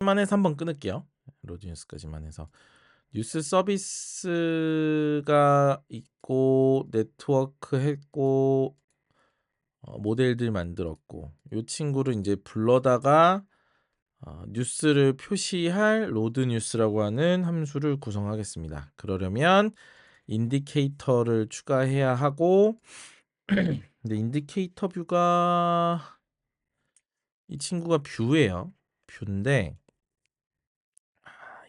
만 해서 한번 끊을게요. 로드 뉴스까지만 해서. 뉴스 서비스가 있고 네트워크 했고 모델들 만들었고 요 친구를 이제 불러다가 뉴스를 표시할 로드 뉴스라고 하는 함수를 구성하겠습니다. 그러려면 인디케이터를 추가해야 하고 근데 인디케이터 뷰가 이 친구가 뷰예요. 뷰인데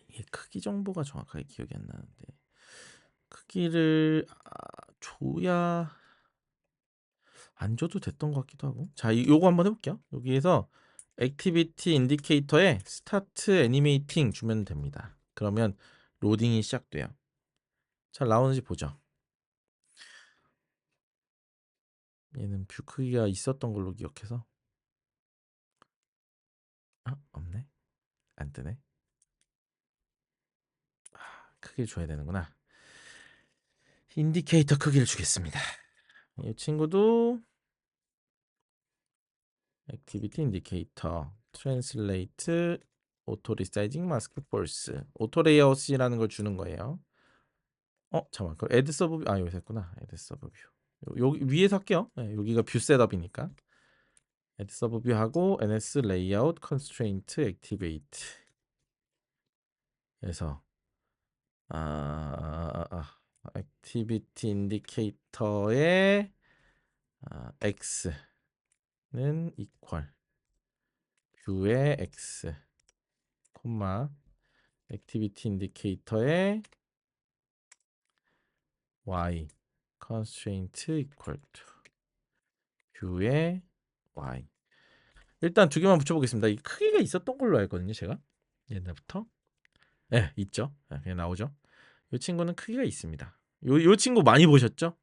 이게 크기 정보가 정확하게 기억이 안 나는데 크기를 줘야 안 줘도 됐던 것 같기도 하고. 자, 요거 한번 해볼게요. 여기에서 액티비티 인디케이터에 스타트 애니메이팅 주면 됩니다. 그러면 로딩이 시작돼요. 잘 나오는지 보죠. 얘는 뷰 크기가 있었던 걸로 기억해서 없네. 안 뜨네. 크기를 줘야 되는구나. 인디케이터 크기를 주겠습니다. 이 친구도 액티비티 인디케이터 트랜슬레이트 오토 리사이징 마스크 폴스 오토 레이아웃이라는 걸 주는 거예요. 잠깐만. 그 애드 서브 여기서 했구나. 애드 서브 뷰. 여기 위에서 할게요. 네, 여기가 뷰 셋업이니까. 애드 서브 뷰 하고 ns 레이아웃 컨스트레인트 액티베이트. 그래서 액티비티 인디케이터의 x는 이퀄 뷰의 x 콤마 액티비티 인디케이터의 y constraint equal to 뷰의 y. 일단 두 개만 붙여보겠습니다. 이 크기가 있었던 걸로 알거든요, 제가 옛날부터. 네, 있죠. 네, 그냥 나오죠. 이 친구는 크기가 있습니다. 요 친구 많이 보셨죠?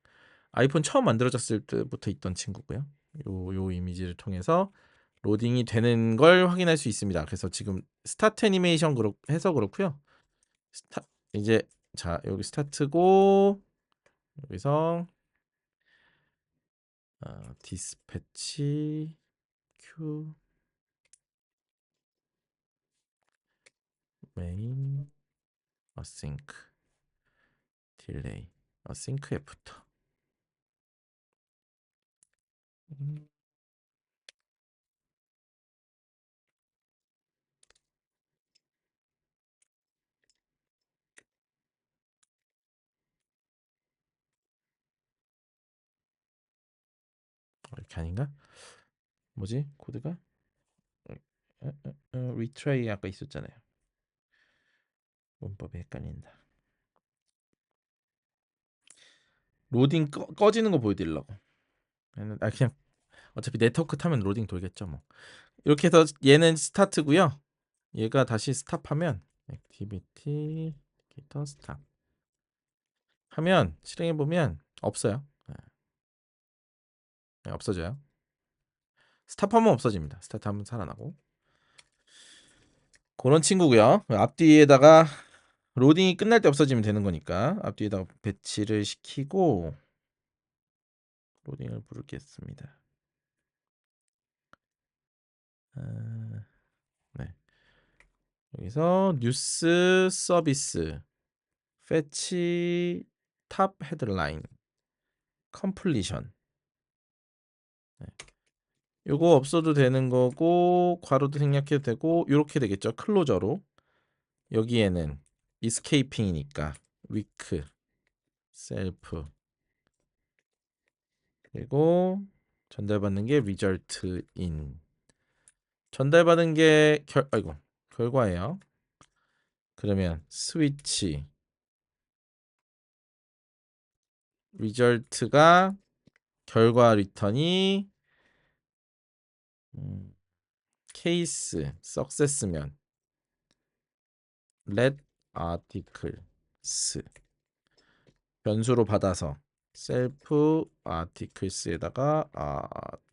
아이폰 처음 만들어졌을 때부터 있던 친구고요. 요 이미지를 통해서 로딩이 되는 걸 확인할 수 있습니다. 그래서 지금 스타트 애니메이션 해서 그렇고요. 이제 자 여기 스타트고 여기서 디스패치 q 메인 어싱크 딜레이 어싱크 애프터 이렇게 아닌가? 뭐지 코드가? 리트라이 아까 있었잖아요. 문법이 헷갈린다. 로딩 꺼지는 거 보여드리려고. 그냥 어차피 네트워크 타면 로딩 돌겠죠 뭐. 이렇게 해서 얘는 스타트고요. 얘가 다시 스탑하면 액티비티 인디케이터 스탑 하면 실행해 보면 없어요. 네, 없어져요. 스탑하면 없어집니다. 스타트하면 살아나고 그런 친구고요. 앞뒤에다가 로딩이 끝날 때 없어지면 되는 거니까 앞뒤에다가 배치를 시키고 로딩을 부르겠습니다. 네. 여기서 뉴스 서비스 패치 탑 헤드라인 컴플리션 요거 없어도 되는 거고 괄호도 생략해도 되고 이렇게 되겠죠. 클로저로 여기에는 이스케이핑이니까 위크 셀프 그리고 전달받는 게 리절트 인 전달받은 게 결과예요. 그러면 스위치 리절트가 결과 리턴이 케이스 석세스면 let articles 변수로 받아서 셀프 articles에다가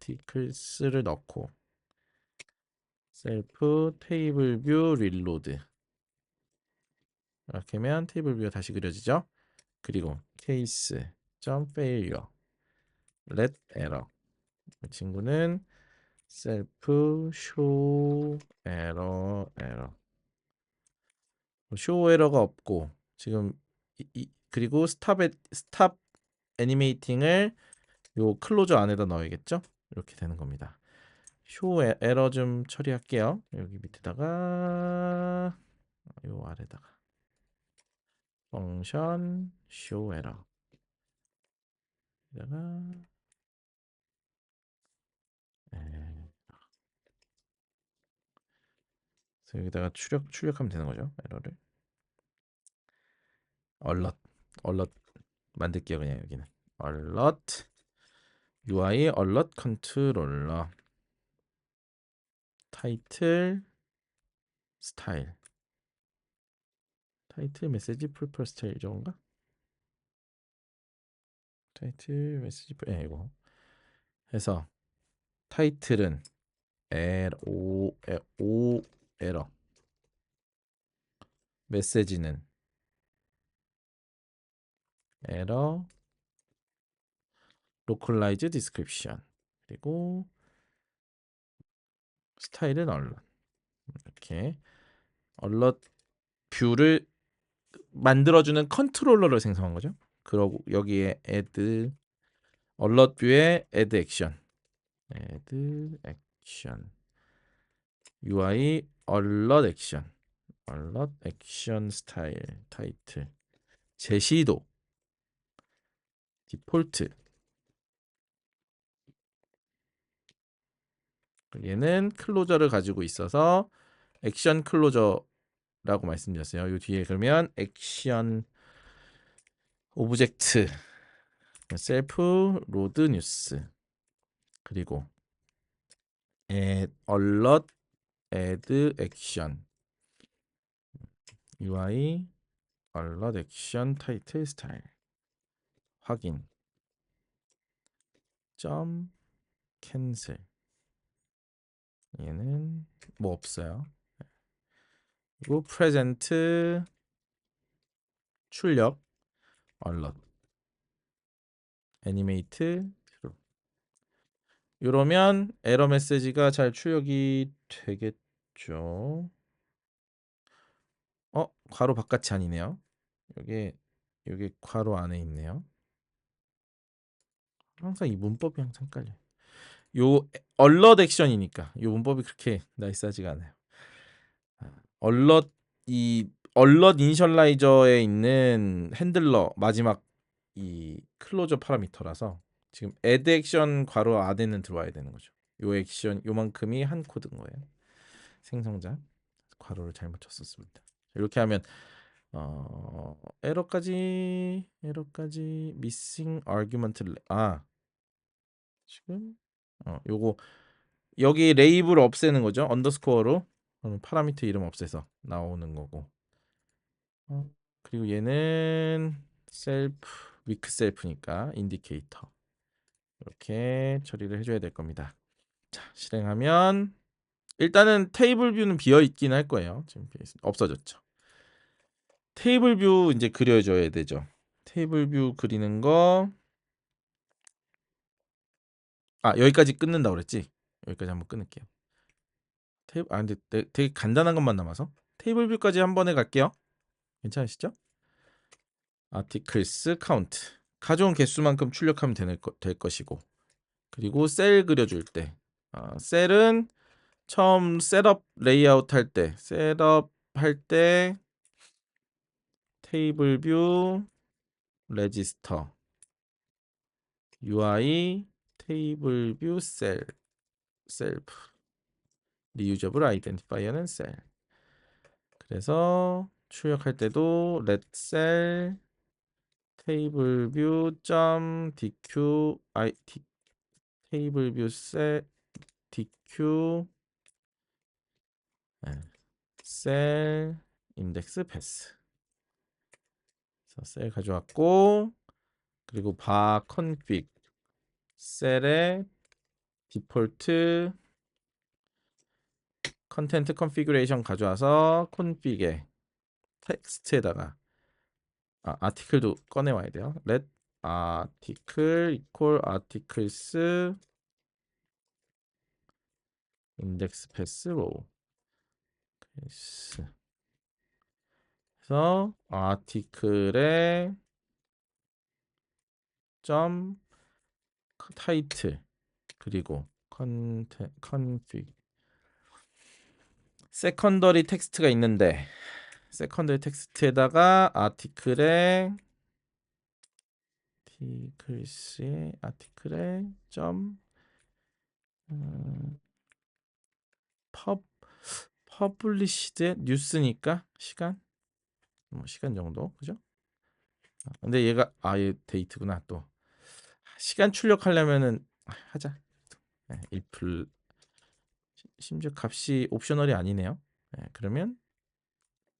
articles를 넣고 셀프 테이블 뷰 릴로드 이렇게 하면 테이블 뷰가 다시 그려지죠. 그리고 케이스 점 failure let error 이 친구는 셀프 show error 쇼 에러가 없고 지금 그리고 스탑 애니메이팅을 요 클로저 안에다 넣어야겠죠? 이렇게 되는 겁니다. 쇼 에러 좀 처리할게요. 여기 밑에다가 요 아래다가 펑션 쇼 에러 여기다가 그래서 여기다가 출력하면 되는 거죠. 에러를 얼럿 만들게요. 그냥 여기는 얼럿 UI 얼럿 컨트롤러 타이틀 스타일 타이틀 메시지 풀퍼 스타일 이런가? 타이틀 메시지 이거 해서 타이틀은 오 에러 메시지는 에러 로컬라이즈 디스크립션 그리고 스타일은 얼럿 이렇게 얼럿 뷰를 만들어주는 컨트롤러를 생성한 거죠. 그러고 여기에 add 얼럿 뷰에 add 액션 UI 얼럿 액션 스타일 타이틀 제시도 디폴트 얘는 클로저를 가지고 있어서 액션 클로저라고 말씀드렸어요. 요 뒤에 그러면 액션 오브젝트 셀프 로드 뉴스 그리고 얼럿 add 액션 UI 얼럿 액션 타이틀 스타일 확인 점 캔슬 얘는 뭐 없어요. 그리고 프레젠트 출력 얼럿 애니메이트 이러면 에러 메시지가 잘 출력이 되겠죠. 괄호 바깥이 아니네요. 여기 괄호 안에 있네요. 항상 이 문법이 항상 헷갈려. 요 얼럿 액션이니까 요 문법이 그렇게 나이스하지가 않아요. 얼럿 얼럿 이니셜라이저에 있는 핸들러 마지막 이 클로저 파라미터라서 지금 add 액션 괄호 안에는 들어와야 되는 거죠. 요 액션 요만큼이 한 코드인 거예요. 생성자 괄호를 잘못 쳤었습니다. 이렇게 하면 에러까지 missing argument 지금 요거 여기 레이블 없애는 거죠. 언더스코어로 파라미터 이름 없애서 나오는 거고 그리고 얘는 셀프 위크 셀프니까 인디케이터 이렇게 처리를 해줘야 될 겁니다. 자 실행하면 일단은 테이블 뷰는 비어 있긴 할 거예요. 지금 없어졌죠. 테이블 뷰 이제 그려줘야 되죠. 테이블 뷰 그리는 거 여기까지 끊는다고 그랬지? 여기까지 한번 끊을게요. 근데 되게 간단한 것만 남아서 테이블 뷰까지 한 번에 갈게요. 괜찮으시죠? 아티클스 카운트 가져온 개수만큼 출력하면 될 것이고 그리고 셀 그려줄 때 셀은 처음 셋업 레이아웃 할 때 테이블 뷰 레지스터 UI 테이블 뷰 셀프 리유저블 아이덴티파이어는 셀 그래서 출력할 때도 let cell 테이블 뷰 dq 테이블 뷰 dq 셀 인덱스 패스 그래서 셀 가져왔고 그리고 바 컨피그 셀의 디폴트 컨텐트 컨피그레이션 가져와서 콘피그에 텍스트에다가 아티클도 꺼내와야 돼요. let article equal articles index pass row 그래서 아티클의 점 타이틀 그리고 컨피그 세컨더리 텍스트가 있는데 세컨더리 텍스트에다가 아티클의 점 퍼 퍼블리시드 뉴스니까 시간 뭐 시간 정도 그죠? 근데 얘가 아예 데이트구나 또 시간 출력하려면은 하자. 네, 1풀 심지어 값이 옵셔널이 아니네요. 네, 그러면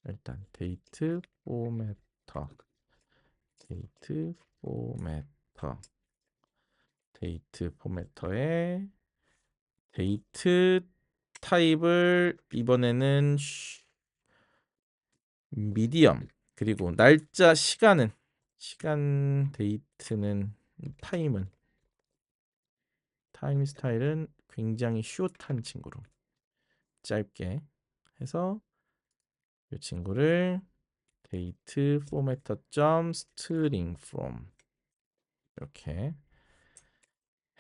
일단 데이트 포매터 데이트 포매터에 데이트 타입을 이번에는 미디엄 그리고 날짜 시간 데이트는 타임 스타일은 굉장히 숏한 친구로 짧게 해서 이 친구를 데이트 포매터 점 스트링 from 이렇게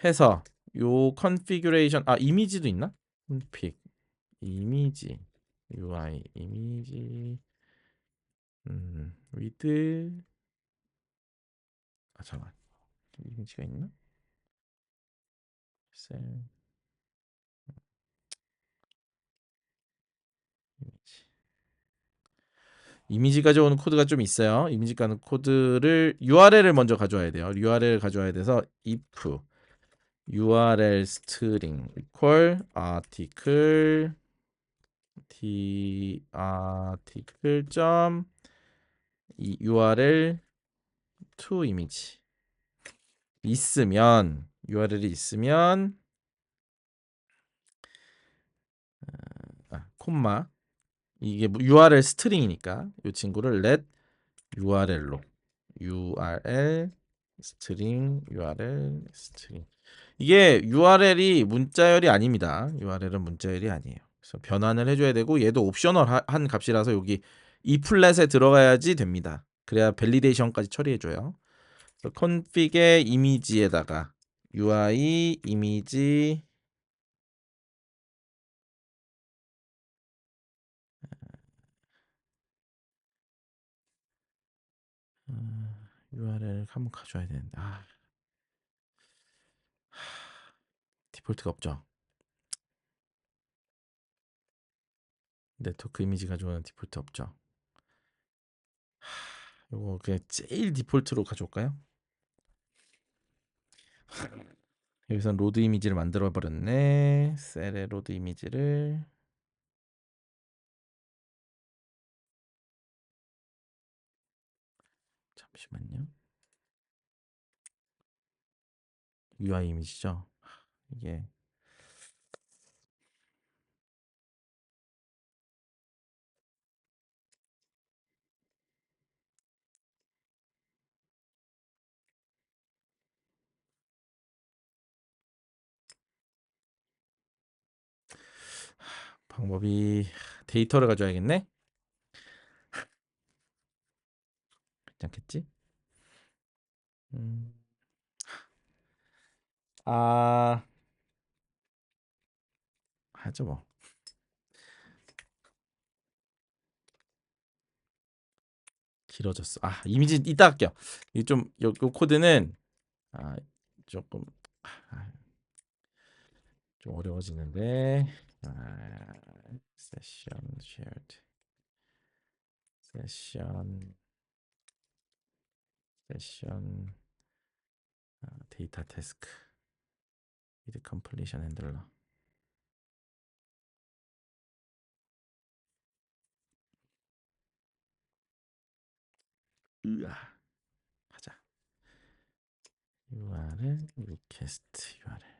해서 요 컨피규레이션 이미지도 있나? 픽 이미지 UI 이미지 위드 잠깐 이미지가 있나? 셀 이미지 가져오는 코드가 좀 있어요. 이미지 가는 코드를 URL을 먼저 가져와야 돼요. URL을 가져와야 돼서 if URL string equal article 점 이 URL to image 있으면 URL이 있으면 콤마 이게 URL 스트링이니까 이 친구를 let URL로 URL 스트링 이게 URL이 문자열이 아닙니다. URL은 문자열이 아니에요. 그래서 변환을 해줘야 되고 얘도 옵셔널 한 값이라서 여기 이 플랫에 들어가야지 됩니다. 그래야 밸리데이션까지 처리해줘요. 그래서 config의 이미지에다가 UI 이미지 URL을 한번 가져야 되는데 디폴트가 없죠. 네트워크 이미지 가져오는 디폴트 없죠. 요거 그냥 제일 디폴트로 가져올까요? 여기선 로드 이미지를 만들어 버렸네. 셀의 로드 이미지를 잠시만요. UI 이미지죠. 이게 방법이 데이터를 가져야겠네. 괜찮겠지? 음. 하죠 뭐. 길어졌어. 이미지 이따 할게요. 요 코드는 조금 아, 좀 어려워지는데. 세션 shared 세션 데이터 태스크 with completion handler 하자. URL request URL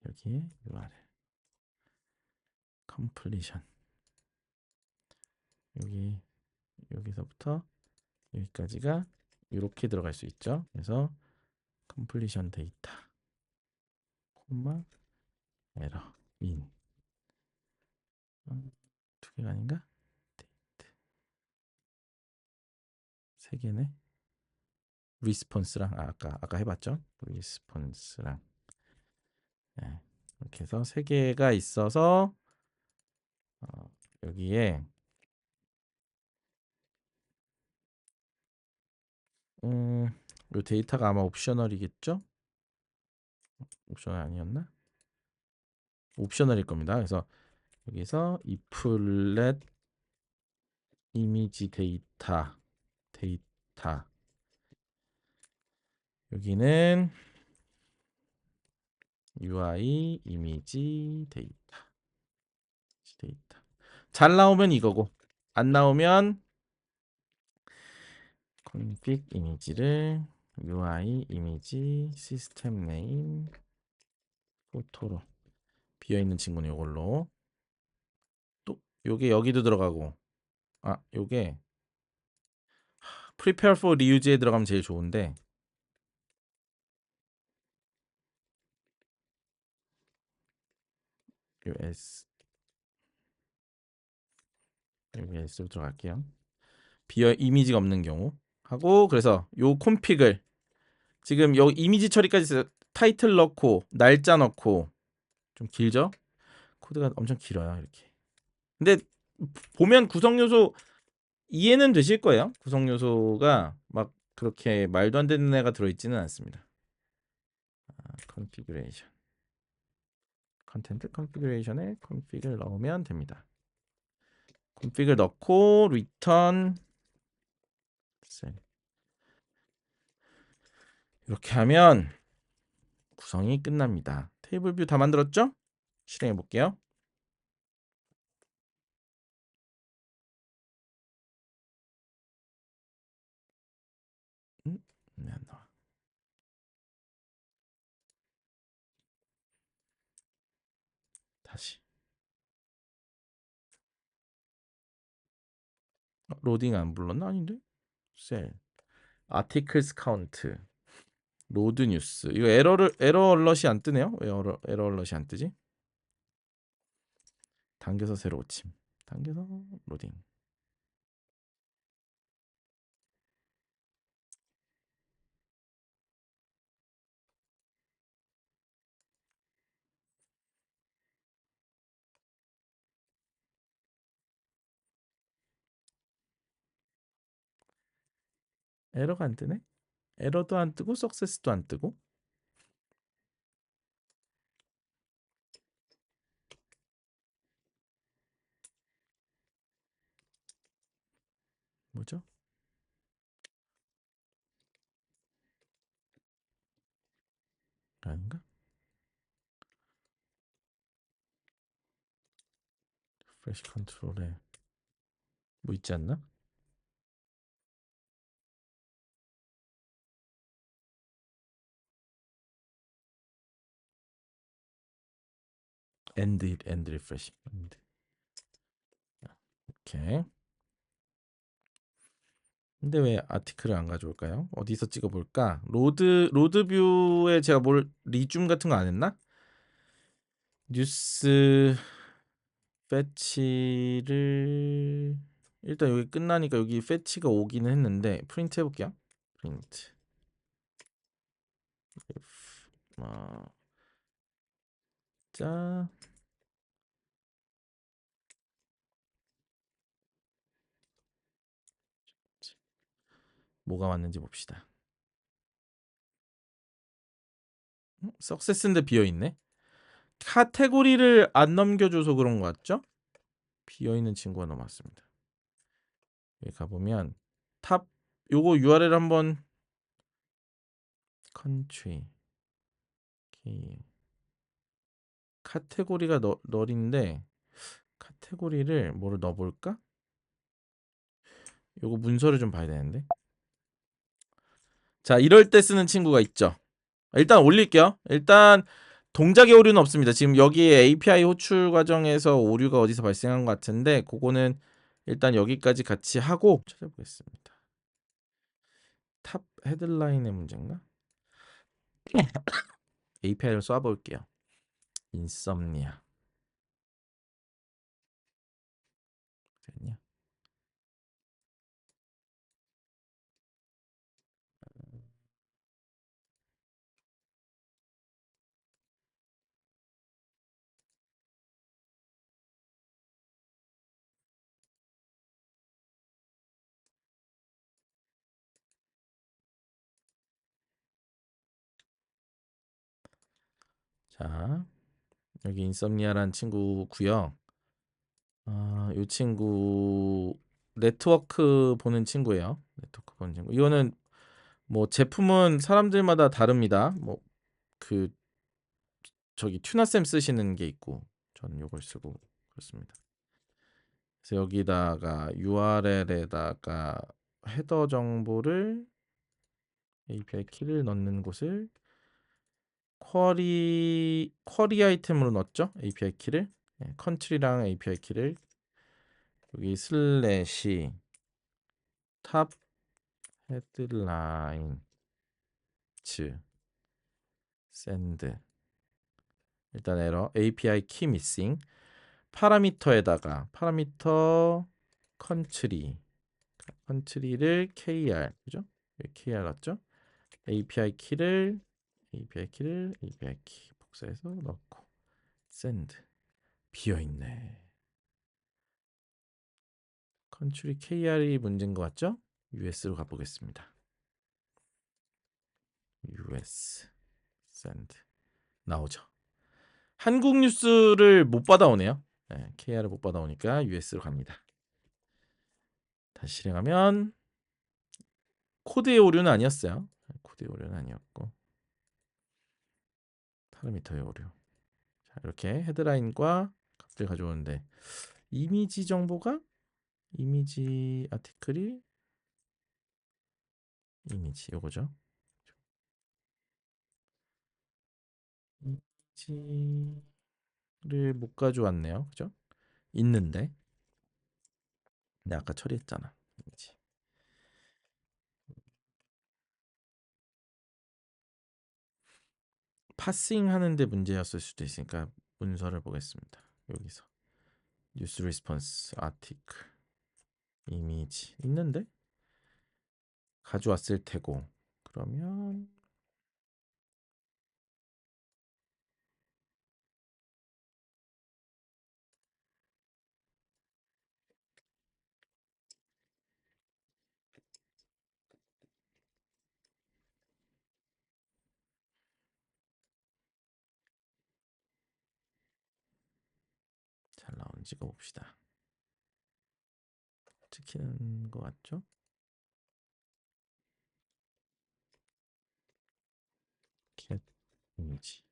여기에 URL completion 여기서부터 여기까지가 이렇게 들어갈 수 있죠. 그래서 completion 데이터 콤마 에러 민 이거 아닌가? 세 개네. 리스폰스랑 아까 해봤죠? 리스폰스랑 네. 이렇게 해서 세 개가 있어서 여기에 요 데이터가 아마 옵셔널이겠죠? 옵셔널 아니었나? 옵셔널일 겁니다. 그래서 여기서 이플렛 이미지 데이터 여기는 UI 이미지 데이터 잘 나오면 이거고 안 나오면 config 이미지를 UI 이미지 시스템 네임 포토로 비어있는 친구는 이걸로 또 요게 여기도 들어가고 요게 prepare for reuse에 들어가면 제일 좋은데 요 S 여기 S로 들어갈게요. 비어 이미지가 없는 경우 하고 그래서 요 콘픽을 지금 요 이미지 처리까지 타이틀 넣고 날짜 넣고 좀 길죠? 코드가 엄청 길어요 이렇게. 근데 보면 구성 요소 이해는 되실 거예요. 구성 요소가 막 그렇게 말도 안 되는 애가 들어있지는 않습니다. 컨피그레이션 컨텐트 컨피그레이션에 컨피그를 넣으면 됩니다. 컨피그를 넣고 리턴 셀 이렇게 하면 구성이 끝납니다. 테이블 뷰 다 만들었죠? 실행해 볼게요. 안 나와. 다시 로딩 안 불렀나? 아닌데? 셀 아티클스 카운트 로드 뉴스 이거 에러 얼럿이 안 뜨네요. 왜 에러 얼럿이 안 뜨지? 당겨서 새로 고침 당겨서 로딩 에러가 안 뜨네. 에러도 안 뜨고 석세스도 안 뜨고 뭐죠? 아닌가? 프레시 컨트롤에 뭐 있지 않나? 엔드 리프레시 엔드. 오케이. 근데 왜 아티클을 안 가져올까요? 어디서 찍어볼까? 로드 뷰에 제가 뭘 리줌 같은 거 안 했나? 뉴스 패치를 일단 여기 끝나니까 여기 패치가 오기는 했는데 프린트 해볼게요. 프린트 자 뭐가 왔는지 봅시다. 석세스인데 비어있네. 카테고리를 안 넘겨줘서 그런 것 같죠? 비어있는 친구가 넘어왔습니다. 여기 가보면 탑 요거 URL 한번 컨트리 카테고리가 널인데 카테고리를 뭐를 넣어볼까? 요거 문서를 좀 봐야 되는데 자 이럴 때 쓰는 친구가 있죠. 일단 올릴게요. 일단 동작의 오류는 없습니다. 지금 여기에 API 호출 과정에서 오류가 어디서 발생한 것 같은데 그거는 일단 여기까지 같이 하고 찾아보겠습니다. 탑 헤드라인의 문제인가? API를 쏴볼게요. 인썸니아 자, 여기 인썸니아란 친구고요. 이 친구 네트워크 보는 친구예요. 네트워크 보는 친구. 이거는 뭐 제품은 사람들마다 다릅니다. 뭐 그 저기 튜나쌤 쓰시는 게 있고 저는 요걸 쓰고 그렇습니다. 그래서 여기다가 URL에다가 헤더 정보를 API 키를 넣는 곳을 쿼리 아이템으로 넣었죠. API 키를 컨트리랑 API 키를 여기 슬래시 탑 헤드라인 츠 샌드 일단 에러 API 키 미싱 파라미터에다가 파라미터 컨트리를 KR 그죠? KR 같죠? API 키 복사해서 넣고 샌드 비어 있네. 컨트리 KR이 문제인 것 같죠? US로 가보겠습니다. US 샌드 나오죠. 한국 뉴스를 못 받아오네요. 네, KR을 못 받아오니까 US로 갑니다. 다시 실행하면 코드의 오류는 아니었어요. 코드의 오류는 아니었고 파라미터의 오류. 자, 이렇게 헤드라인과 값들 가져오는데 이미지 정보가 이미지 아티클이 이미지 요거죠. 이미지를 못 가져왔네요. 그죠? 있는데 근데 아까 처리했잖아. 이미지. 파싱 하는데 문제였을 수도 있으니까 문서를 보겠습니다. 여기서 뉴스 리스폰스 아티클 이미지 있는데 가져왔을 테고 그러면 잘 나오는지 찍어봅시다. 찍히는 것 같죠? 겟 이미지.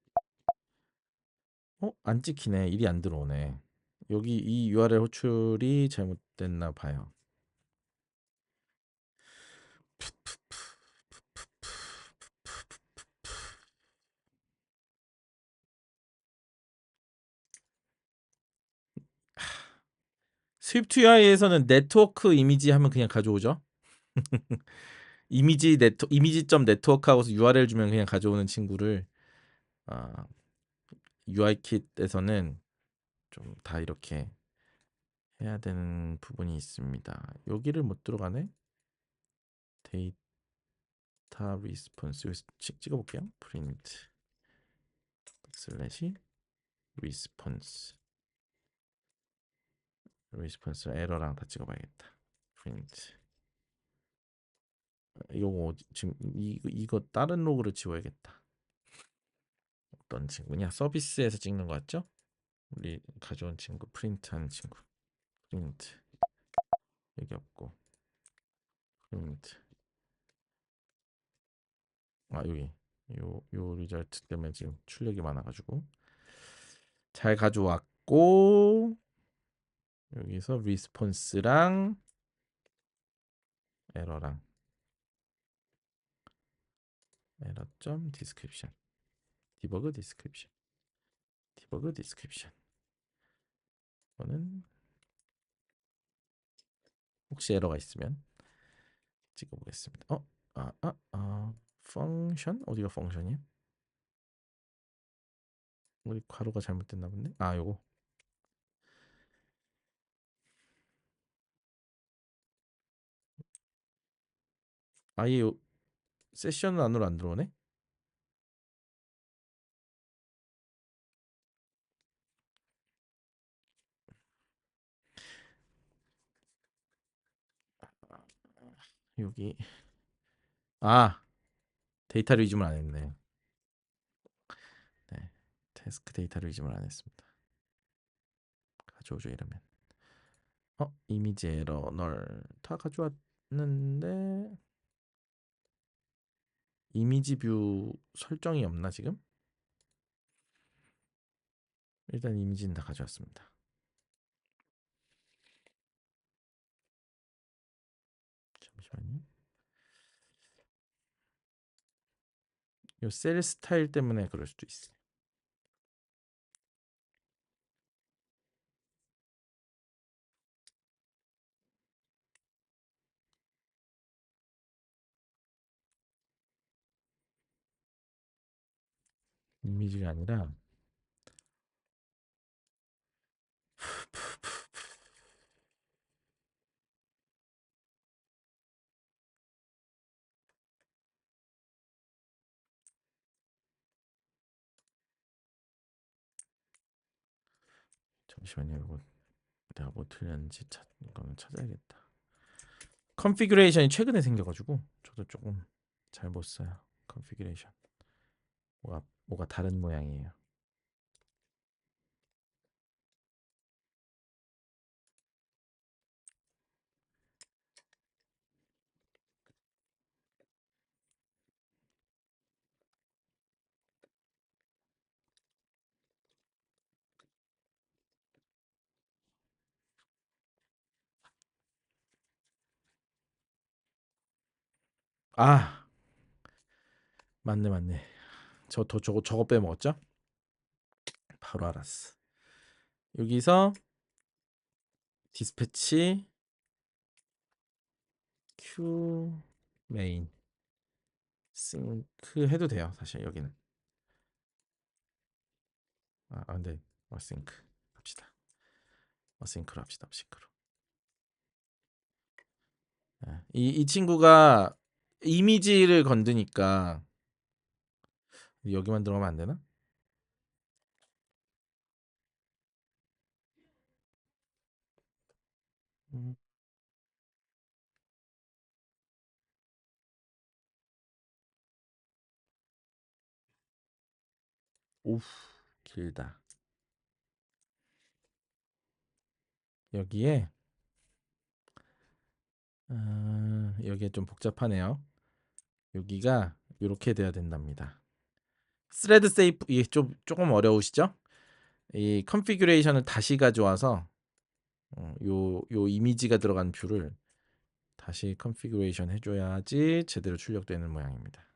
안 찍히네. 일이 안 들어오네. 여기 이 URL 호출이 잘못됐나 봐요. 스위프트 UI에서는 네트워크 이미지 하면 그냥 가져오죠. 이미지.점 네트워크 하고서 URL 주면 그냥 가져오는 친구를 UI킷에서는 좀 다 이렇게 해야 되는 부분이 있습니다. 여기를 못 들어가네. 데이터 리스폰스 찍어볼게요. 프린트 슬래시 리스폰스 에러랑 다 찍어봐야겠다. 프린트 이거 지금 이거 다른 로그를 지워야겠다. 어떤 친구냐? 서비스에서 찍는 거 같죠? 우리 가져온 친구 프린트하는 친구 프린트 여기 없고 프린트 여기 요 리절트 때문에 지금 출력이 많아가지고 잘 가져왔고 여기서 리스폰스랑 에러랑 에러.점 디스크립션 디버그 디스크립션 이거는 혹시 에러가 있으면 찍어보겠습니다. 펑션 어디가 펑션이야? 우리 괄호가 잘못됐나 본데. 요거 아예 세션 안으로 안 들어오네. 여기 데이터 리즘을 안 했네. 네, 태스크 데이터를 이점을 안 했습니다. 가져오죠 이러면. 이미지 에러 널 다 가져왔는데 이미지 뷰 설정이 없나 지금? 일단 이미지는 다 가져왔습니다. 잠시만요. 이 셀 스타일 때문에 그럴 수도 있어요. 이미지가 아니라 잠시만요. 이거 내가 뭐 틀렸는지 이거는 찾아야겠다. 컨피규레이션이 최근에 생겨가지고 저도 조금 잘 못 써요. 컨피규레이션 뭐가 다른 모양이에요. 아 맞네. 저거 빼먹었죠? 바로 알았어. 여기서 디스패치 q 메인 싱크 해도 돼요. 사실 여기는 근데 어싱크 합시다. 어싱크로 합시다. 어싱크로. 이 친구가 이미지를 건드니까 여기만 들어가면 안 되나? 음. 오우 길다. 여기에 좀 복잡하네요. 여기가 이렇게 돼야 된답니다. 스레드 세이프 이게 좀 조금 어려우시죠? 이 컨피규레이션을 다시 가져와서 요 이미지가 들어간 뷰를 다시 컨피규레이션 해줘야지 제대로 출력되는 모양입니다.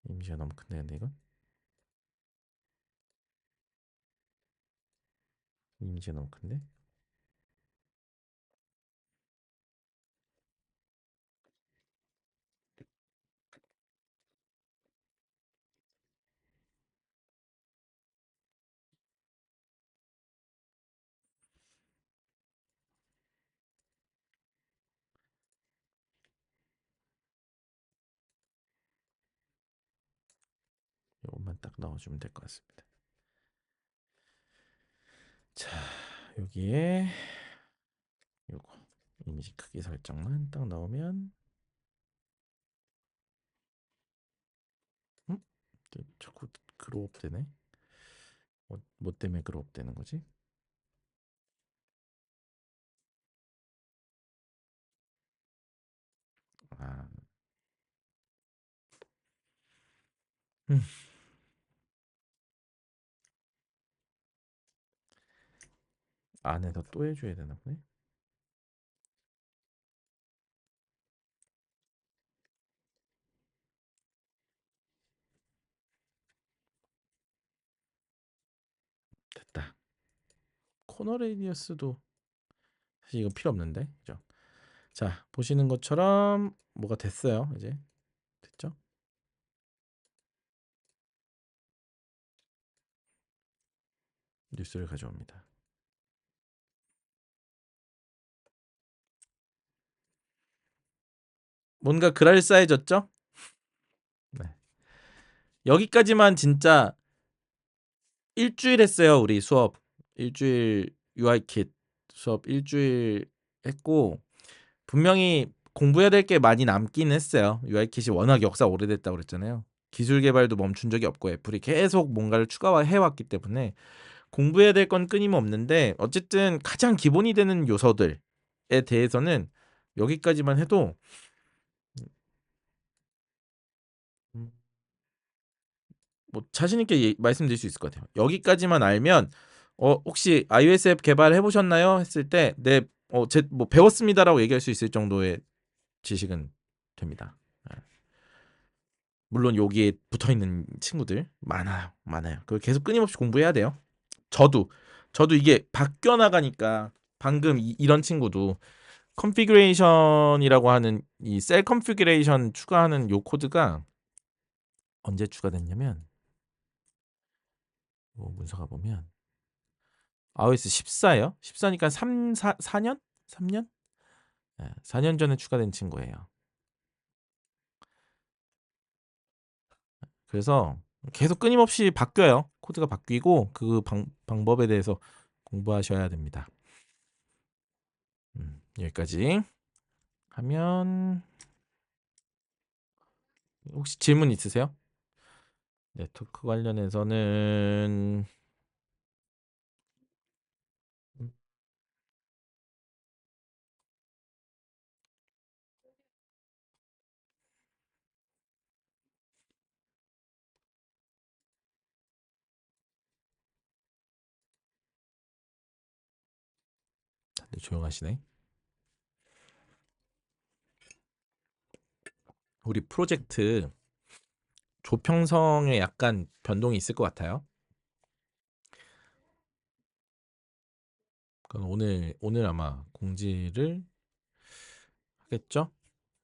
이미지가 너무 큰데 근데 이건 이미지가 너무 큰데 이것만 딱 넣어주면 될 것 같습니다. 자 여기에 요거 이미지 크기 설정만 딱 넣으면 음? 자꾸 그로업 되네. 뭐 때문에 그로업 되는 거지? 아, 음, 안에서 또 해줘야 되나 보네. 됐다. 코너 레디어스도 사실 이건 필요 없는데, 그죠? 자 보시는 것처럼 뭐가 됐어요. 이제 됐죠? 뉴스를 가져옵니다. 뭔가 그럴싸해졌죠? 네. 여기까지만 진짜 일주일 했어요. 우리 수업 일주일 UI 킷 수업 일주일 했고 분명히 공부해야 될 게 많이 남긴 했어요. UI 킷이 워낙 역사 오래됐다고 그랬잖아요. 기술 개발도 멈춘 적이 없고 애플이 계속 뭔가를 추가해 왔기 때문에 공부해야 될 건 끊임없는데 어쨌든 가장 기본이 되는 요소들에 대해서는 여기까지만 해도 음 뭐 자신 있게 말씀드릴 수 있을 것 같아요. 여기까지만 알면 혹시 iOS 앱 개발해 보셨나요? 했을 때 네 제 뭐 배웠습니다라고 얘기할 수 있을 정도의 지식은 됩니다. 예. 물론 여기에 붙어 있는 친구들 많아요. 많아요. 그걸 계속 끊임없이 공부해야 돼요. 저도 이게 바뀌어 나가니까 방금 이런 친구도 컨피그레이션이라고 하는 이 셀 컨피그레이션 추가하는 요 코드가 언제 추가됐냐면 문서가 보면 iOS 14예요. 14니까 4년? 3년? 예, 4년 전에 추가된 친구예요. 그래서 계속 끊임없이 바뀌어요. 코드가 바뀌고 그 방법에 대해서 공부하셔야 됩니다. 여기까지 하면 혹시 질문 있으세요? 네트워크 관련해서는 다들 조용하시네. 우리 프로젝트 조평성에 약간 변동이 있을 것 같아요. 그건 오늘 아마 공지를 하겠죠?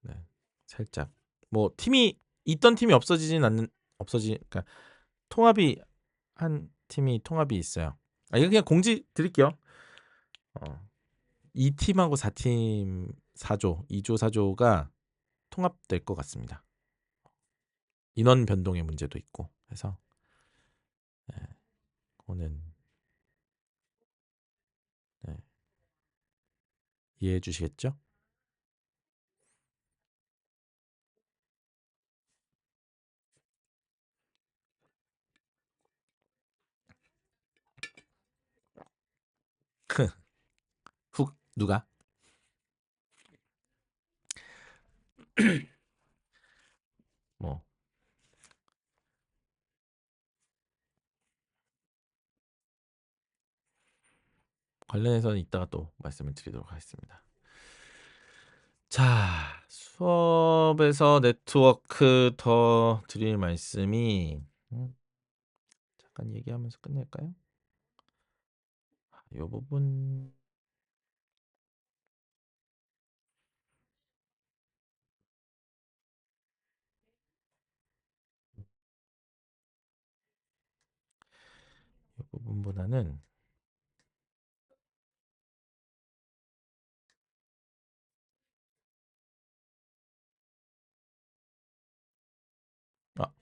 네, 살짝 뭐 팀이 있던 팀이 그러니까 통합이 한 팀이 통합이 있어요. 이거 그냥 공지 드릴게요. 어, 2팀하고 4팀 4조, 2조 4조가 통합될 것 같습니다. 인원 변동의 문제도 있고 해서 네, 그거는 네, 이해해 주시겠죠? 훅 누가? 뭐 관련해서는 이따가 또 말씀을 드리도록 하겠습니다. 자, 수업에서 네트워크 더 드릴 말씀이 잠깐 얘기하면서 끝낼까요? 이 부분 이 부분보다는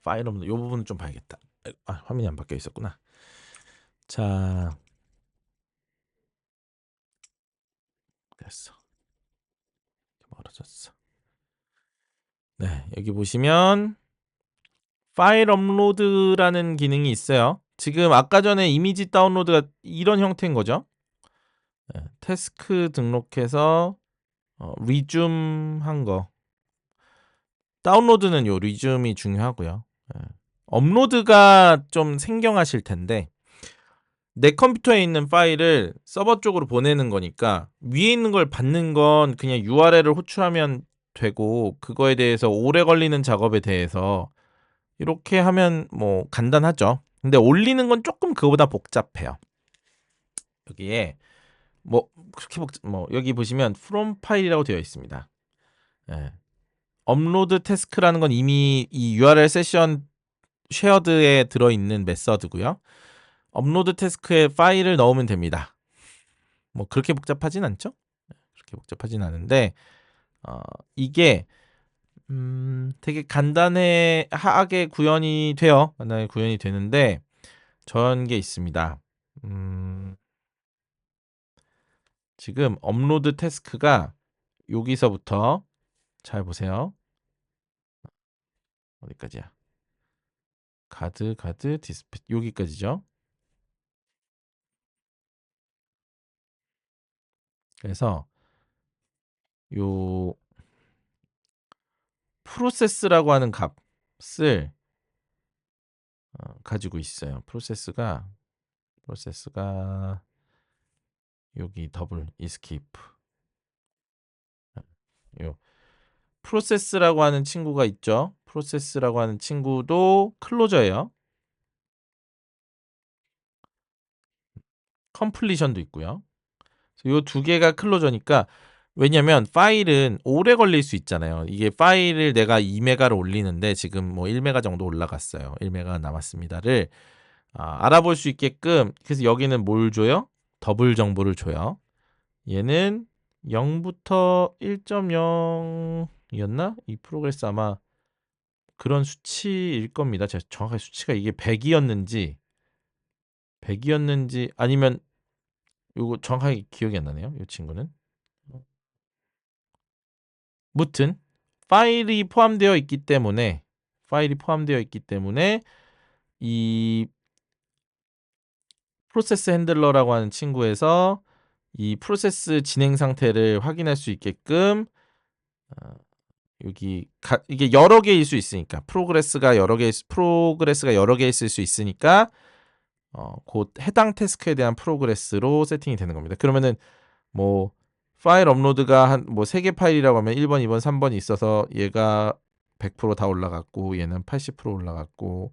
파일 없는 이 부분은 좀 봐야겠다. 화면이 안 바뀌어 있었구나. 자, 됐어. 멀어졌어. 네, 여기 보시면 파일 업로드라는 기능이 있어요. 지금 아까 전에 이미지 다운로드가 이런 형태인 거죠. 네, 태스크 등록해서 리줌 한 거. 다운로드는 요 리줌이 중요하고요. 예. 업로드가 좀 생경하실 텐데 내 컴퓨터에 있는 파일을 서버 쪽으로 보내는 거니까 위에 있는 걸 받는 건 그냥 URL을 호출하면 되고 그거에 대해서 오래 걸리는 작업에 대해서 이렇게 하면 뭐 간단하죠. 근데 올리는 건 조금 그거보다 복잡해요. 여기에 뭐 그렇게 뭐 여기 보시면 from 파일이라고 되어 있습니다. 예. 업로드 태스크라는 건 이미 이 URL 세션 쉐어드에 들어있는 메서드고요. 업로드 태스크에 파일을 넣으면 됩니다. 뭐 그렇게 복잡하진 않죠? 그렇게 복잡하진 않은데 이게 되게 간단하게 구현이 돼요. 간단하게 구현이 되는데 저런 게 있습니다. 지금 업로드 태스크가 여기서부터 잘 보세요. 어디까지야? 가드 디스패치 여기까지죠. 그래서 요 프로세스라고 하는 값을 가지고 있어요. 프로세스가 여기 더블 이스케이프 요 프로세스라고 하는 친구가 있죠. 프로세스라고 하는 친구도 클로저예요. 컴플리션도 있고요. 요 두 개가 클로저니까 왜냐면 파일은 오래 걸릴 수 있잖아요. 이게 파일을 내가 2메가를 올리는데 지금 뭐 1메가 정도 올라갔어요. 1메가 남았습니다를 알아볼 수 있게끔 그래서 여기는 뭘 줘요? 더블 정보를 줘요. 얘는 0부터 1.0이었나? 이 프로그레스 아마 그런 수치일 겁니다. 제가 정확하게 수치가 이게 100이었는지 아니면 요거 정확하게 기억이 안 나네요. 이 친구는. 무튼 파일이 포함되어 있기 때문에 이 프로세스 핸들러라고 하는 친구에서 이 프로세스 진행 상태를 확인할 수 있게끔 이게 여러 개일 수 있으니까 프로그레스가 여러 개 있을 수 있으니까 곧 해당 태스크에 대한 프로그레스로 세팅이 되는 겁니다. 그러면은 뭐 파일 업로드가 한 뭐 3개 파일이라고 하면 1번, 2번, 3번이 있어서 얘가 100%다 올라갔고 얘는 80% 올라갔고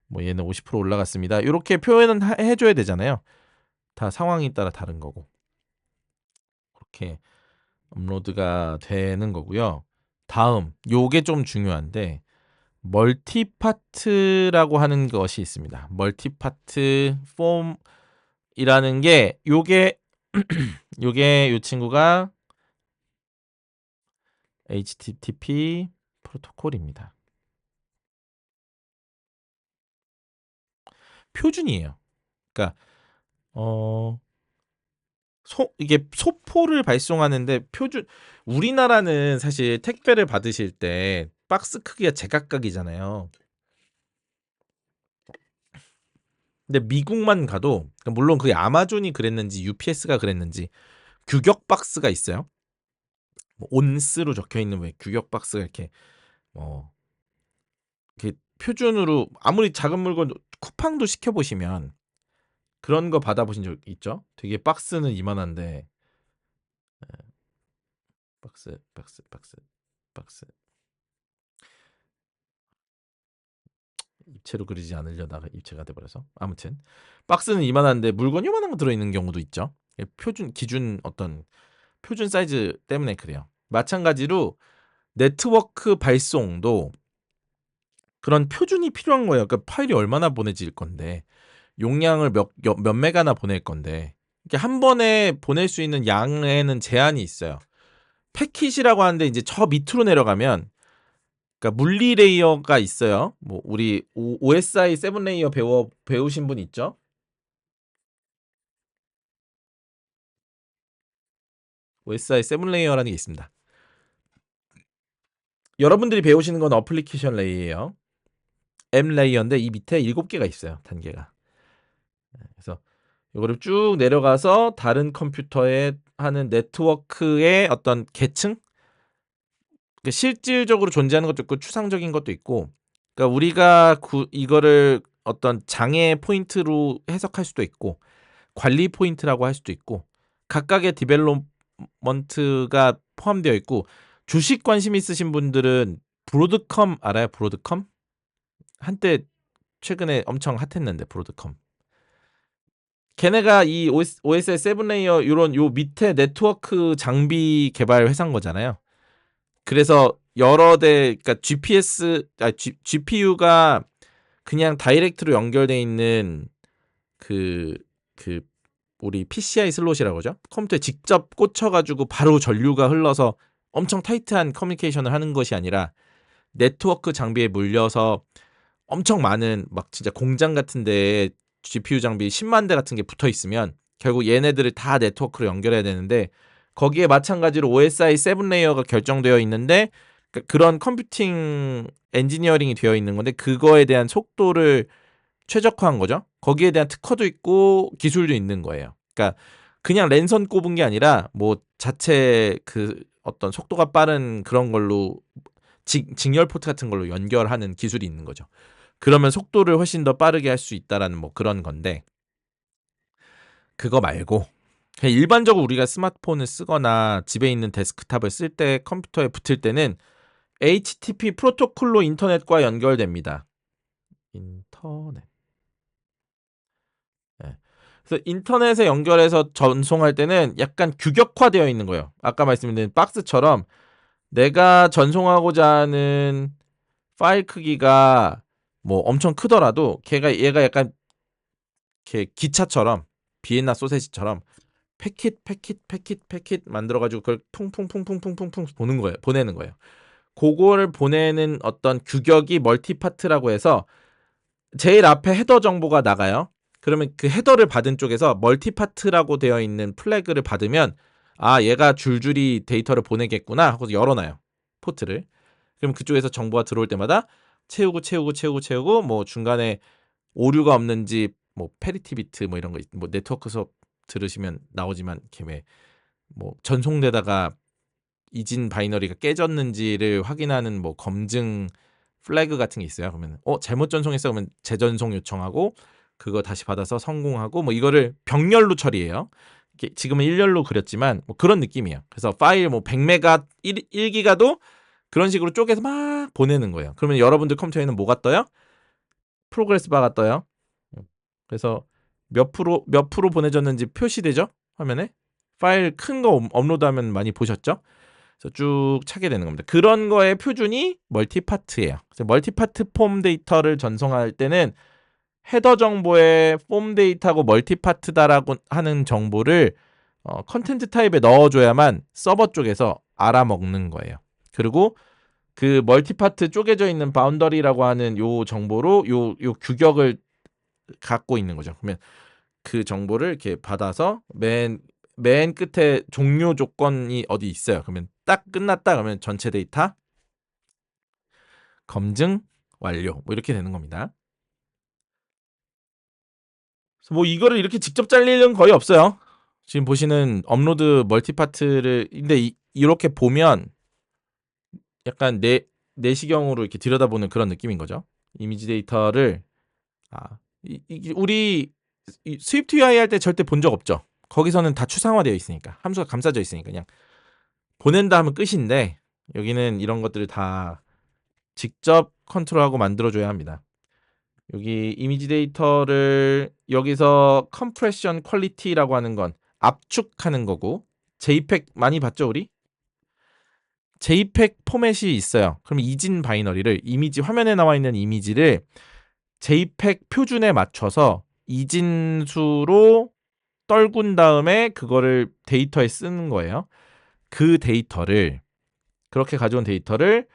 뭐 얘는 50% 올라갔습니다. 이렇게 표현은 해줘야 되잖아요. 다 상황에 따라 다른 거고 그렇게 업로드가 되는 거고요. 다음 요게 좀 중요한데 멀티파트라고 하는 것이 있습니다. 멀티파트 폼이라는 게 요게 요 친구가 HTTP 프로토콜입니다. 표준이에요. 그러니까 이게 소포를 발송하는데 우리나라는 사실 택배를 받으실 때 박스 크기가 제각각이잖아요. 근데 미국만 가도 물론 그게 아마존이 그랬는지 UPS가 그랬는지 규격 박스가 있어요. 뭐 온스로 적혀 있는 왜 규격 박스가 이렇게 표준으로 아무리 작은 물건 쿠팡도 시켜 보시면 그런 거 받아보신 적 있죠? 되게 박스는 이만한데 박스 입체로 그리지 않으려다가 입체가 돼버려서 아무튼 박스는 이만한데 물건 요만한 거 들어있는 경우도 있죠. 기준 어떤 표준 사이즈 때문에 그래요. 마찬가지로 네트워크 발송도 그런 표준이 필요한 거예요. 그러니까 파일이 얼마나 보내질 건데 용량을 몇 메가나 보낼 건데 이게 한 번에 보낼 수 있는 양에는 제한이 있어요. 패킷이라고 하는데 이제 저 밑으로 내려가면 그러니까 물리 레이어가 있어요. 뭐 우리 OSI 7 레이어 배우신 분 있죠? OSI 7 레이어라는 게 있습니다. 여러분들이 배우시는 건 어플리케이션 레이어예요. M 레이어인데 이 밑에 7개가 있어요. 단계가. 그래서 이거를 쭉 내려가서 다른 컴퓨터에 하는 네트워크의 어떤 계층? 그러니까 실질적으로 존재하는 것도 있고 추상적인 것도 있고 그러니까 우리가 이거를 어떤 장애 포인트로 해석할 수도 있고 관리 포인트라고 할 수도 있고 각각의 디벨롭먼트가 포함되어 있고 주식 관심 있으신 분들은 브로드컴 알아요? 브로드컴? 한때 최근에 엄청 핫했는데 브로드컴. 걔네가 이 OSI 7 레이어 요런 요 밑에 네트워크 장비 개발 회사인 거잖아요. 그래서 여러 대 그러니까 GPU가 그냥 다이렉트로 연결돼 있는 그 우리 PCI 슬롯이라고 하죠. 컴퓨터에 직접 꽂혀가지고 바로 전류가 흘러서 엄청 타이트한 커뮤니케이션을 하는 것이 아니라 네트워크 장비에 물려서 엄청 많은 막 진짜 공장 같은 데에 GPU 장비 10만 대 같은 게 붙어 있으면 결국 얘네들을 다 네트워크로 연결해야 되는데 거기에 마찬가지로 OSI 7 레이어가 결정되어 있는데 그러니까 그런 컴퓨팅 엔지니어링이 되어 있는 건데 그거에 대한 속도를 최적화한 거죠. 거기에 대한 특허도 있고 기술도 있는 거예요. 그러니까 그냥 랜선 꼽은 게 아니라 뭐 자체 그 어떤 속도가 빠른 그런 걸로 직열 포트 같은 걸로 연결하는 기술이 있는 거죠. 그러면 속도를 훨씬 더 빠르게 할 수 있다라는 뭐 그런 건데 그거 말고 그냥 일반적으로 우리가 스마트폰을 쓰거나 집에 있는 데스크탑을 쓸 때 컴퓨터에 붙을 때는 HTTP 프로토콜로 인터넷과 연결됩니다. 인터넷. 네. 그래서 인터넷에 연결해서 전송할 때는 약간 규격화되어 있는 거예요. 아까 말씀드린 박스처럼 내가 전송하고자 하는 파일 크기가 뭐 엄청 크더라도 얘가 약간 이렇게 기차처럼 비엔나 소세지처럼 패킷 만들어가지고 그걸 퐁퐁퐁퐁퐁퐁 보내는 거예요. 그거를 보내는 어떤 규격이 멀티파트라고 해서 제일 앞에 헤더 정보가 나가요. 그러면 그 헤더를 받은 쪽에서 멀티파트라고 되어 있는 플래그를 받으면 아 얘가 줄줄이 데이터를 보내겠구나 하고 열어놔요. 포트를. 그럼 그쪽에서 정보가 들어올 때마다 채우고 뭐 중간에 오류가 없는지 뭐 페리티 비트 뭐 이런 거 뭐 네트워크 수업 들으시면 나오지만 걔 뭐 전송되다가 이진 바이너리가 깨졌는지를 확인하는 뭐 검증 플래그 같은 게 있어요. 그러면 잘못 전송했어 그러면 재전송 요청하고 그거 다시 받아서 성공하고 뭐 이거를 병렬로 처리해요. 지금은 일렬로 그렸지만 뭐 그런 느낌이에요. 그래서 파일 뭐 100메가 1기가도 그런 식으로 쪼개서 막 보내는 거예요. 그러면 여러분들 컴퓨터에는 뭐가 떠요? 프로그레스 바가 떠요. 그래서 몇 프로 보내졌는지 표시되죠? 화면에. 파일 큰 거 업로드하면 많이 보셨죠? 그래서 쭉 차게 되는 겁니다. 그런 거의 표준이 멀티파트예요. 그래서 멀티파트 폼 데이터를 전송할 때는 헤더 정보에 폼 데이터고 멀티파트다라고 하는 정보를 컨텐트 타입에 넣어줘야만 서버 쪽에서 알아먹는 거예요. 그리고 그 멀티파트 쪼개져 있는 바운더리라고 하는 요 정보로 요 규격을 갖고 있는 거죠. 그러면 그 정보를 이렇게 받아서 맨 끝에 종료 조건이 어디 있어요. 그러면 딱 끝났다 그러면 전체 데이터 검증 완료 뭐 이렇게 되는 겁니다. 그래서 뭐 이거를 이렇게 직접 잘릴 일은 거의 없어요. 지금 보시는 업로드 멀티파트를 근데 이렇게 보면 약간 내시경으로 이렇게 들여다보는 그런 느낌인 거죠. 이미지 데이터를 우리 스위프트 UI 할 때 절대 본 적 없죠. 거기서는 다 추상화되어 있으니까 함수가 감싸져 있으니까 그냥 보낸다 하면 끝인데 여기는 이런 것들을 다 직접 컨트롤하고 만들어줘야 합니다. 여기 이미지 데이터를 여기서 컴프레션 퀄리티라고 하는 건 압축하는 거고 JPEG 많이 봤죠 우리? JPEG 포맷이 있어요. 그럼 이진 바이너리를 이미지 화면에 나와 있는 이미지를 JPEG 표준에 맞춰서 이진수로 떨군 다음에 그거를 데이터에 쓰는 거예요. 그 데이터를 그렇게 가져온 데이터를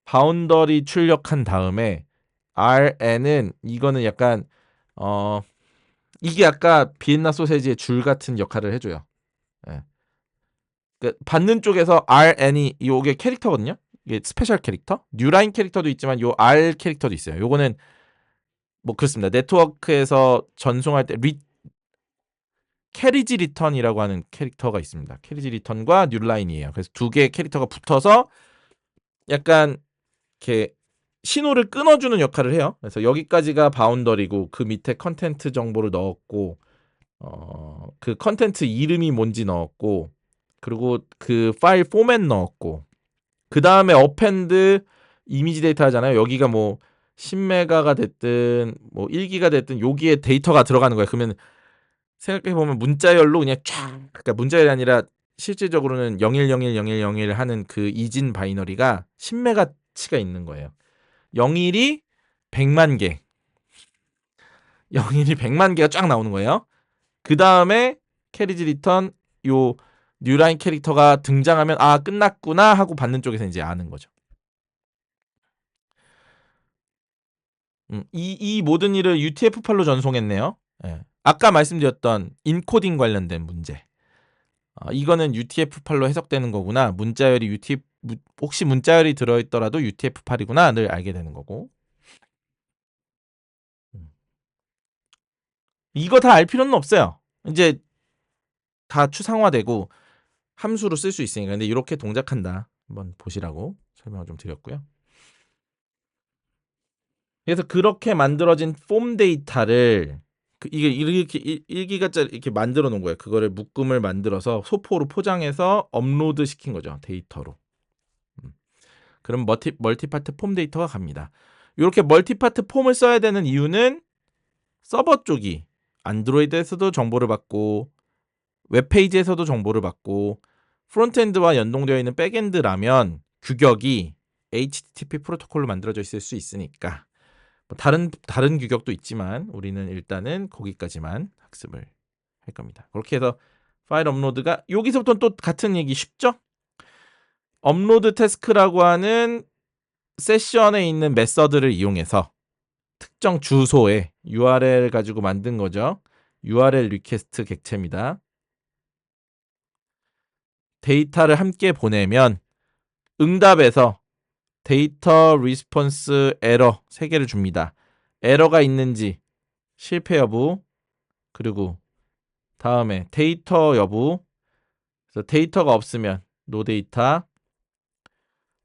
바운더리 출력한 다음에 RN은 이거는 약간 이게 아까 비엔나 소세지의 줄 같은 역할을 해줘요. 예. 그러니까 받는 쪽에서 RN이 요게 캐릭터거든요. 이게 스페셜 캐릭터, 뉴라인 캐릭터도 있지만 요 R 캐릭터도 있어요. 요거는 뭐 그렇습니다. 네트워크에서 전송할 때 캐리지 리턴이라고 하는 캐릭터가 있습니다. 캐리지 리턴과 뉴라인이에요. 그래서 두 개의 캐릭터가 붙어서 약간 이렇게 신호를 끊어주는 역할을 해요. 그래서 여기까지가 바운더리고 그 밑에 컨텐트 정보를 넣었고 그 컨텐트 이름이 뭔지 넣었고 그리고 그 파일 포맷 넣었고 그 다음에 어펜드 이미지 데이터 하잖아요. 여기가 뭐 10메가가 됐든 뭐 1기가 됐든 여기에 데이터가 들어가는 거예요. 그러면 생각해보면 문자열로 그냥 쫙 그러니까 문자열이 아니라 실질적으로는 01010101 하는 그 이진 바이너리가 10메가치가 있는 거예요. 01이 100만 개 01이 100만 개가 쫙 나오는 거예요. 그 다음에 캐리지 리턴 요 뉴라인 캐릭터가 등장하면 아 끝났구나 하고 받는 쪽에서 이제 아는 거죠. 이 모든 일을 UTF-8로 전송했네요. 예. 아까 말씀드렸던 인코딩 관련된 문제. 이거는 UTF-8로 해석되는 거구나. 문자열이 혹시 문자열이 들어있더라도 UTF-8이구나를 알게 되는 거고. 이거 다 알 필요는 없어요. 이제 다 추상화되고 함수로 쓸 수 있으니까. 근데 이렇게 동작한다. 한번 보시라고 설명을 좀 드렸고요. 그래서 그렇게 만들어진 폼 데이터를 이게 이렇게 1기가짜리 이렇게 만들어 놓은 거예요. 그거를 묶음을 만들어서 소포로 포장해서 업로드 시킨 거죠. 데이터로. 그럼 멀티파트 폼 데이터가 갑니다. 이렇게 멀티파트 폼을 써야 되는 이유는 서버 쪽이 안드로이드에서도 정보를 받고 웹페이지에서도 정보를 받고 프론트엔드와 연동되어 있는 백엔드라면 규격이 HTTP 프로토콜로 만들어져 있을 수 있으니까 뭐 다른 규격도 있지만 우리는 일단은 거기까지만 학습을 할 겁니다. 그렇게 해서 파일 업로드가 여기서부터는 또 같은 얘기 쉽죠? 업로드 태스크라고 하는 세션에 있는 메서드를 이용해서 특정 주소에 URL 가지고 만든 거죠. URL 리퀘스트 객체입니다. 데이터를 함께 보내면 응답에서 데이터 리스폰스 에러 3개를 줍니다. 에러가 있는지, 실패 여부, 그리고 다음에 데이터 여부. 그래서 데이터가 없으면 노 데이터.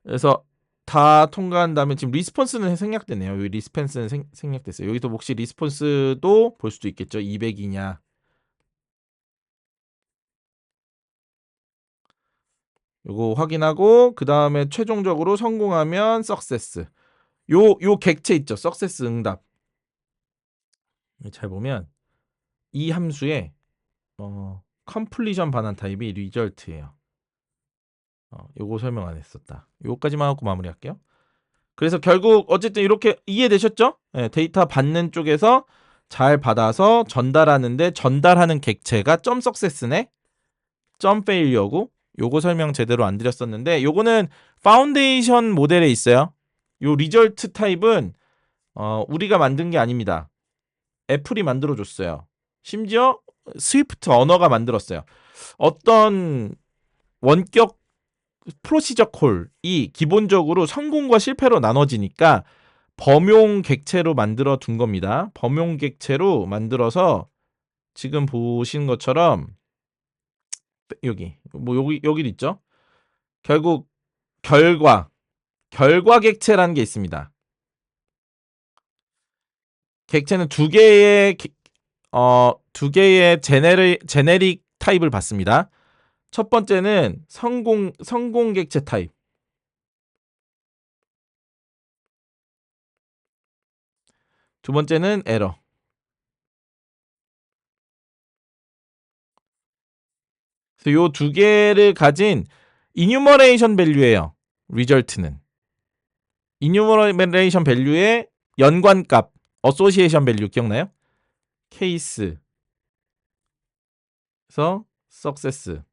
그래서 다 통과한 다음에 지금 리스폰스는 생략되네요. 여기 리스폰스는 생략됐어요. 여기서 혹시 리스폰스도 볼 수도 있겠죠. 200이냐. 요거 확인하고 그 다음에 최종적으로 성공하면 석세스. 요 객체 있죠. 석세스 응답. 잘 보면 이 함수에 컴플리션 반환 타입이 리절트예요. 요거 설명 안 했었다. 요까지만 하고 마무리할게요. 그래서 결국 어쨌든 이렇게 이해되셨죠? 네, 데이터 받는 쪽에서 잘 받아서 전달하는데 전달하는 객체가 점 석세스네, 점 페일리어고. 요거 설명 제대로 안 드렸었는데 요거는 파운데이션 모델에 있어요. 요 리절트 타입은 우리가 만든 게 아닙니다. 애플이 만들어줬어요. 심지어 스위프트 언어가 만들었어요. 어떤 원격 프로시저 콜이 기본적으로 성공과 실패로 나눠지니까 범용 객체로 만들어 둔 겁니다. 범용 객체로 만들어서 지금 보신 것처럼 여기 여기 있죠. 결국 결과 객체라는 게 있습니다. 객체는 두 개의 제네릭 타입을 받습니다. 첫 번째는 성공 객체 타입. 두 번째는 에러. 그래서 요 두 개를 가진 이뉴머레이션 밸류예요. 리절트는 이뉴머레이션 밸류의 연관값, 어소시에이션 밸류 기억나요? 케이스, 그래서 석세스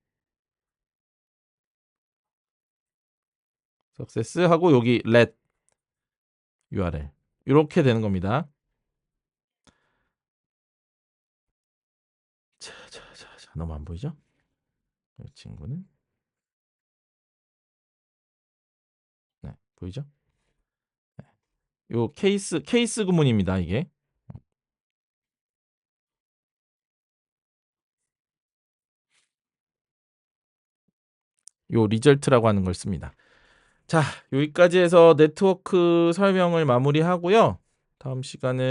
하고 여기 let URL 이렇게 되는 겁니다. 자, 너무 안 보이죠? 이 친구는 네, 보이죠? 네. 요 케이스 구문입니다. 이게 요 리절트라고 하는 걸 씁니다. 자, 여기까지 해서 네트워크 설명을 마무리하고요. 다음 시간에